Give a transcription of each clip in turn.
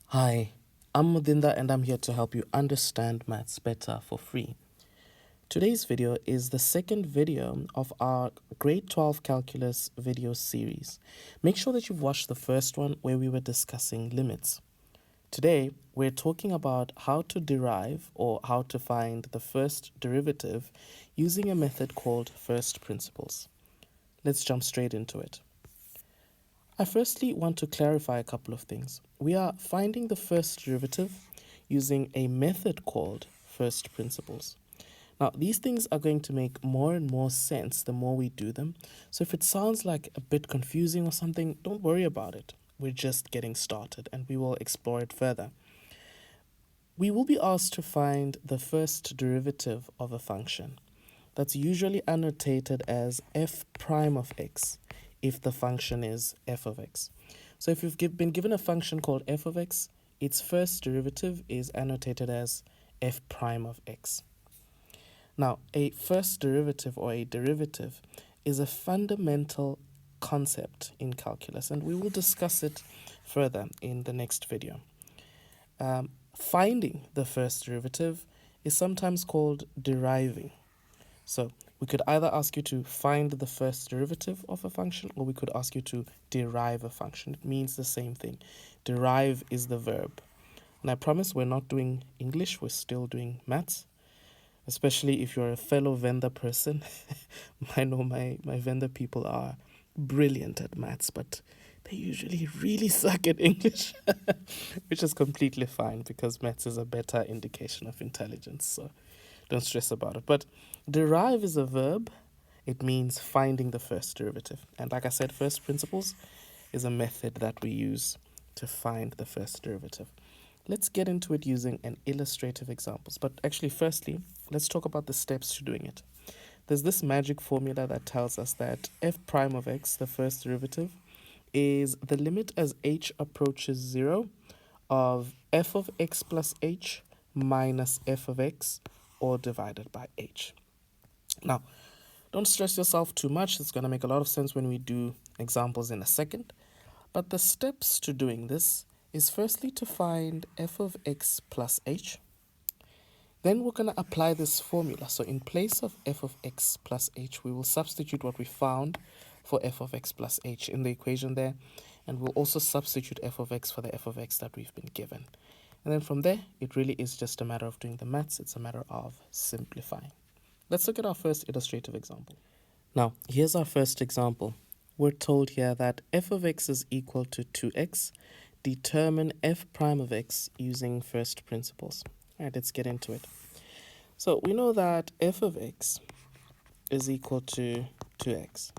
Hi, I'm Mudinda and I'm here to help you understand maths better for free. Today's video is the second video of our grade 12 calculus video series. Make sure that you've watched the first one where we were discussing limits. Today, we're talking about how to derive or how to find the first derivative using a method called first principles. Let's jump straight into it. I firstly want to clarify a couple of things. We are finding the first derivative using a method called first principles. Now, these things are going to make more and more sense the more we do them. So if it sounds like a bit confusing or something, don't worry about it. We're just getting started and we will explore it further. We will be asked to find the first derivative of a function. That's usually annotated as f prime of x if the function is f of x. So if you've been given a function called f of x, its first derivative is annotated as f prime of x. Now, a first derivative or a derivative is a fundamental concept in calculus, and we will discuss it further in the next video. Finding the first derivative is sometimes called deriving. So we could either ask you to find the first derivative of a function, or we could ask you to derive a function. It means the same thing. Derive is the verb. And I promise we're not doing English, we're still doing maths. Especially if you're a fellow vendor person. I know my vendor people are brilliant at maths, but they usually really suck at English, which is completely fine because maths is a better indication of intelligence. So don't stress about it. But derive is a verb. It means finding the first derivative. And like I said, first principles is a method that we use to find the first derivative. Let's get into it using an illustrative examples. But actually, firstly, let's talk about the steps to doing it. There's this magic formula that tells us that f prime of x, the first derivative, is the limit as h approaches 0 of f of x plus h minus f of x, or divided by h. Now, don't stress yourself too much. It's going to make a lot of sense when we do examples in a second. But the steps to doing this is firstly to find f of x plus h. Then we're going to apply this formula. So in place of f of x plus h, we will substitute what we found for f of x plus h in the equation there. And we'll also substitute f of x for the f of x that we've been given. And then from there, it really is just a matter of doing the maths. It's a matter of simplifying. Let's look at our first illustrative example. Now, here's our first example. We're told here that f of x is equal to 2x. Determine f prime of x using first principles. All right, let's get into it. So we know that f of x is equal to 2x.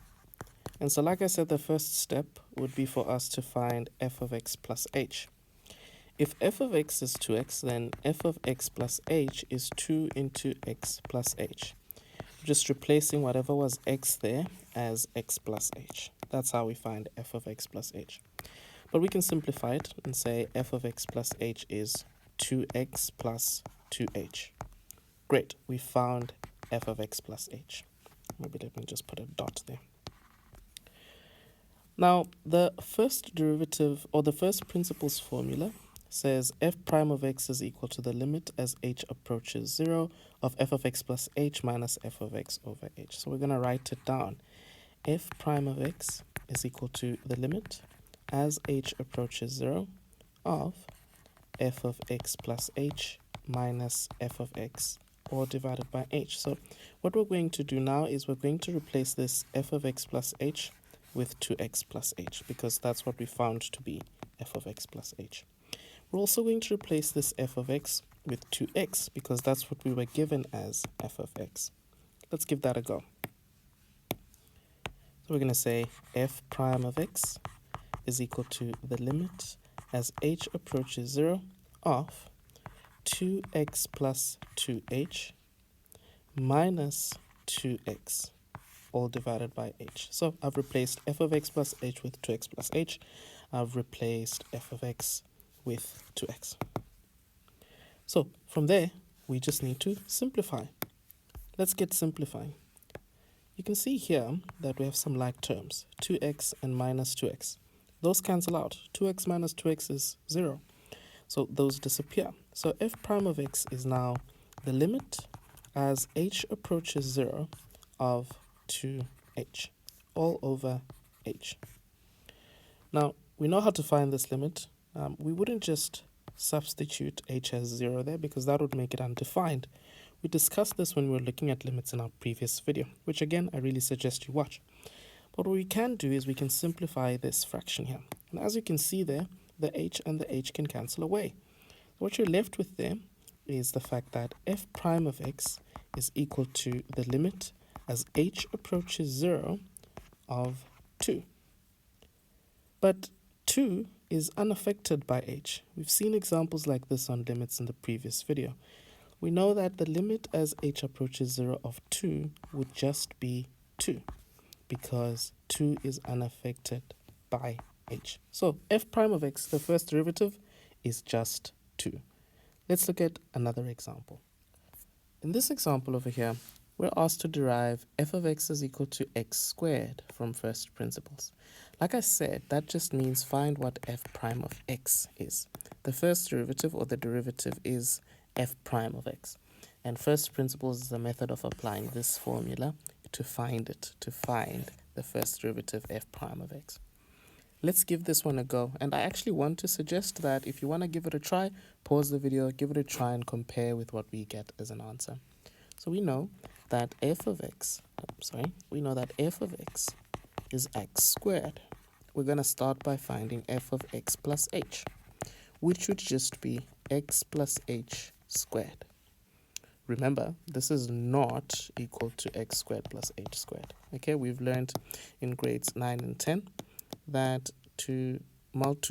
And so like I said, the first step would be for us to find f of x plus h. If f of x is 2x, then f of x plus h is 2 into x plus h. Just replacing whatever was x there as x plus h. That's how we find f of x plus h. But we can simplify it and say f of x plus h is 2x plus 2h. Great, we found f of x plus h. Maybe let me just put a dot there. Now, the first derivative or the first principles formula says f prime of x is equal to the limit as h approaches 0 of f of x plus h minus f of x over h. So we're going to write it down. F prime of x is equal to the limit as h approaches 0 of f of x plus h minus f of x, or divided by h. So what we're going to do now is we're going to replace this f of x plus h with 2x plus h, because that's what we found to be f of x plus h. We're also going to replace this f of x with 2x, because that's what we were given as f of x. Let's give that a go. So we're going to say f prime of x is equal to the limit as h approaches 0 of 2x plus 2h minus 2x, all divided by h. So I've replaced f of x plus h with 2x plus h. I've replaced f of x with 2x. So from there, we just need to simplify. Let's get simplifying. You can see here that we have some like terms, 2x and minus 2x. Those cancel out. 2x minus 2x is 0. So those disappear. So f prime of x is now the limit as h approaches 0 of 2h all over h. Now, we know how to find this limit. We wouldn't just substitute h as 0 there because that would make it undefined. We discussed this when we were looking at limits in our previous video, which again, I really suggest you watch. But what we can do is we can simplify this fraction here. And as you can see there, the h and the h can cancel away. What you're left with there is the fact that f prime of x is equal to the limit as h approaches 0 of 2. But 2 is unaffected by h. We've seen examples like this on limits in the previous video. We know that the limit as h approaches 0 of 2 would just be 2 because 2 is unaffected by h. So f prime of x, the first derivative, is just 2. Let's look at another example. In this example over here, we're asked to derive f of x is equal to x squared from first principles. Like I said, that just means find what f prime of x is. The first derivative or the derivative is f prime of x. And first principles is a method of applying this formula to find the first derivative f prime of x. Let's give this one a go. And I actually want to suggest that if you want to give it a try, pause the video, give it a try and compare with what we get as an answer. So we know that f of x is x squared. We're going to start by finding f of x plus h, which would just be x plus h squared. Remember, this is not equal to x squared plus h squared. Okay, we've learned in grades 9 and 10 that to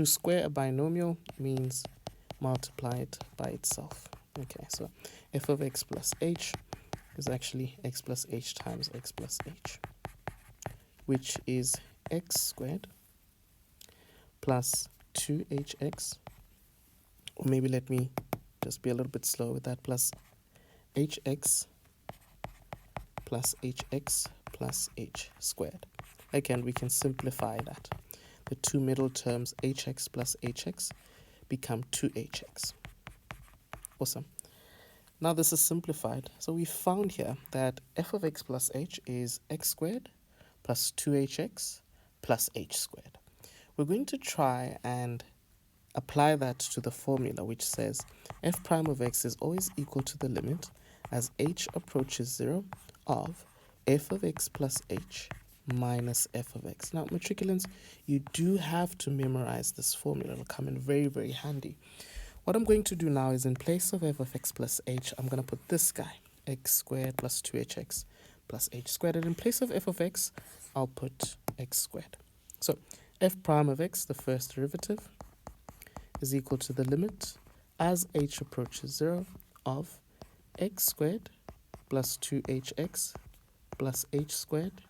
square a binomial means multiply it by itself. Okay, so f of x plus h is actually x plus h times x plus h, which is x squared plus 2hx, or maybe let me just be a little bit slow with that, plus hx plus hx plus h squared. Again, we can simplify that. The two middle terms, hx plus hx, become 2hx. Awesome. Now this is simplified. So we found here that f of x plus h is x squared plus 2hx plus h squared. We're going to try and apply that to the formula, which says f prime of x is always equal to the limit as h approaches 0 of f of x plus h minus f of x. Now, matriculants, you do have to memorize this formula. It'll come in very, very handy. What I'm going to do now is in place of f of x plus h, I'm going to put this guy, x squared plus 2hx plus h squared. And in place of f of x, I'll put x squared. So f prime of x, the first derivative, is equal to the limit as h approaches 0 of x squared plus 2hx plus h squared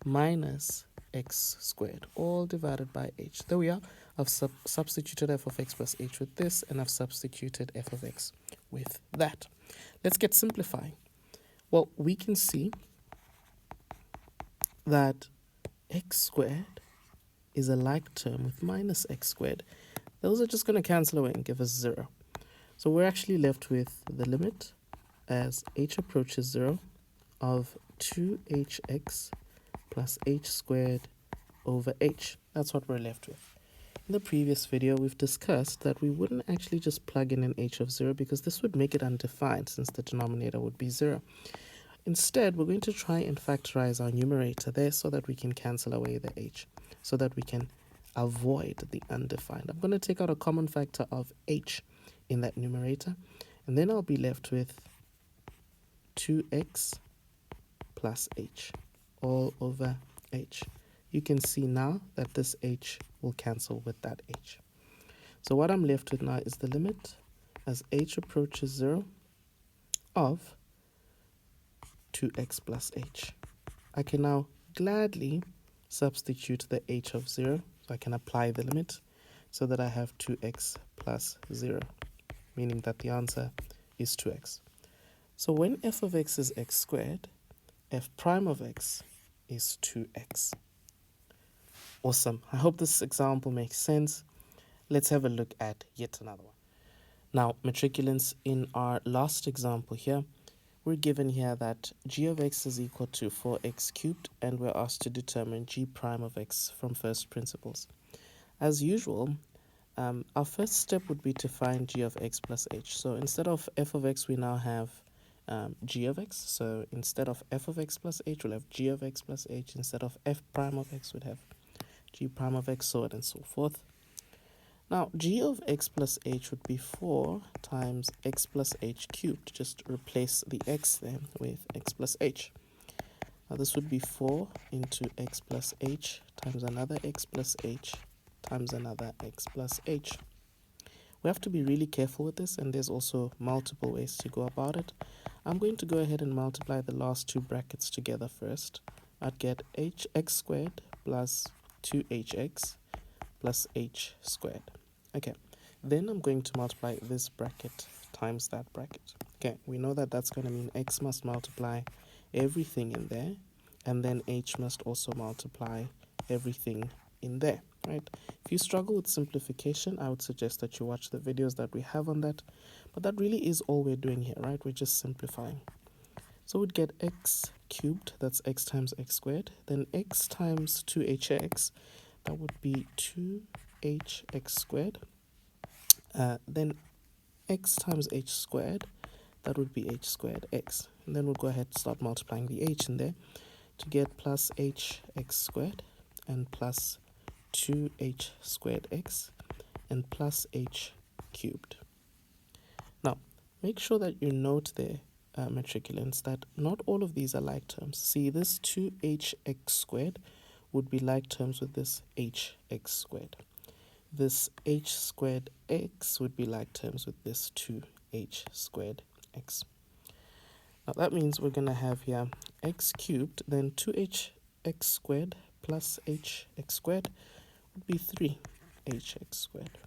minus x squared, all divided by h. There we are. I've substituted f of x plus h with this, and I've substituted f of x with that. Let's get simplifying. Well, we can see that x squared is a like term with minus x squared. Those are just going to cancel away and give us 0. So we're actually left with the limit as h approaches 0 of 2hx plus h squared over h. That's what we're left with. In the previous video, we've discussed that we wouldn't actually just plug in an h of 0 because this would make it undefined since the denominator would be 0. Instead, we're going to try and factorize our numerator there so that we can cancel away the h, so that we can avoid the undefined. I'm going to take out a common factor of h in that numerator, and then I'll be left with 2x plus h all over h. You can see now that this h will cancel with that h. So what I'm left with now is the limit as h approaches 0 of 2x plus h. I can now gladly substitute the h of 0, so I can apply the limit so that I have 2x plus 0, meaning that the answer is 2x. So when f of x is x squared, f prime of x is 2x. Awesome. I hope this example makes sense. Let's have a look at yet another one. Now, matriculants, in our last example here, we're given here that g of x is equal to 4x cubed, and we're asked to determine g prime of x from first principles. As usual, our first step would be to find g of x plus h. So instead of f of x, we now have g of x. So instead of f of x plus h, we'll have g of x plus h. Instead of f prime of x, we'd have g prime of x, so on and so forth. Now, g of x plus h would be 4 times x plus h cubed. Just replace the x there with x plus h. Now, this would be 4 into x plus h times another x plus h times another x plus h. We have to be really careful with this, and there's also multiple ways to go about it. I'm going to go ahead and multiply the last two brackets together first. I'd get hx squared plus 2hx plus h squared. Okay, then I'm going to multiply this bracket times that bracket. Okay, we know that that's going to mean x must multiply everything in there, and then h must also multiply everything in there, right? If you struggle with simplification, I would suggest that you watch the videos that we have on that, but that really is all we're doing here, right? We're just simplifying. So we'd get x cubed, that's x times x squared, then x times 2hx, that would be 2hx squared, then x times h squared, that would be h squared x. And then we'll go ahead and start multiplying the h in there to get plus hx squared and plus 2h squared x and plus h cubed. Now, make sure that you note there, matriculants, that not all of these are like terms. See, this 2hx squared would be like terms with this hx squared. This h squared x would be like terms with this 2h squared x. Now that means we're going to have here x cubed, then 2hx squared plus hx squared would be 3hx squared.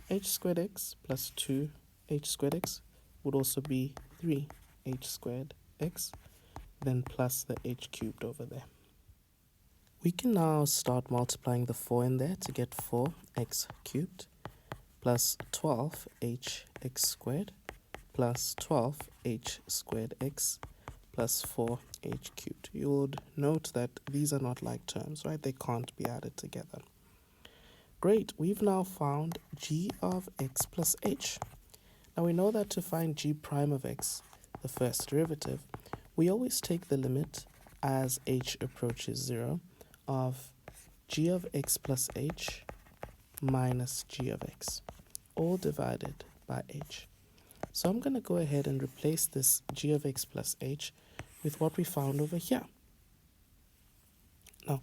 H squared x plus 2h squared x would also be 3h squared x, then plus the h cubed over there. We can now start multiplying the 4 in there to get 4x cubed plus 12hx squared plus 12h squared x plus 4h cubed. You would note that these are not like terms, right? They can't be added together. Great, we've now found g of x plus h. Now we know that to find g prime of x, the first derivative, we always take the limit as h approaches 0 of g of x plus h minus g of x, all divided by h. So I'm going to go ahead and replace this g of x plus h with what we found over here. Now,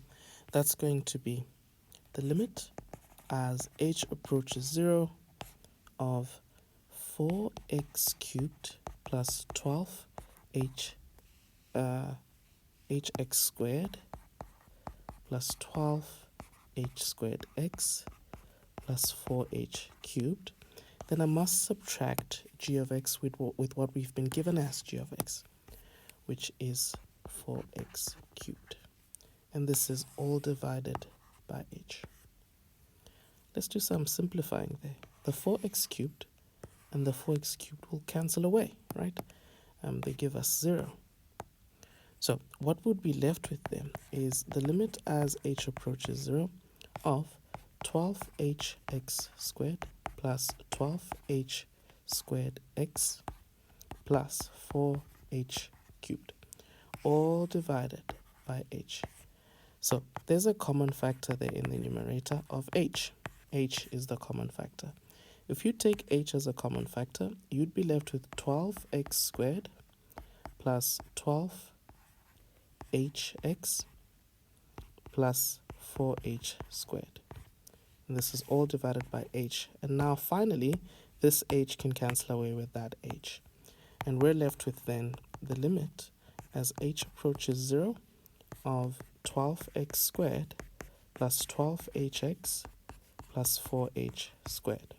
that's going to be the limit as h approaches 0 of 4x cubed plus 12hx squared plus 12h squared x plus 4h cubed. Then I must subtract g of x with what we've been given as g of x, which is 4x cubed. And this is all divided by h. Let's do some simplifying there. The 4x cubed and the 4x cubed will cancel away, right? They give us 0. So what would be left with them is the limit as h approaches 0 of 12hx squared plus 12h squared x plus 4h cubed, all divided by h. So there's a common factor there in the numerator of h. H is the common factor. If you take h as a common factor, you'd be left with 12x squared plus 12hx plus 4h squared. And this is all divided by h. And now finally, this h can cancel away with that h. And we're left with then the limit as h approaches 0 of 12x squared plus 12hx plus 4h squared.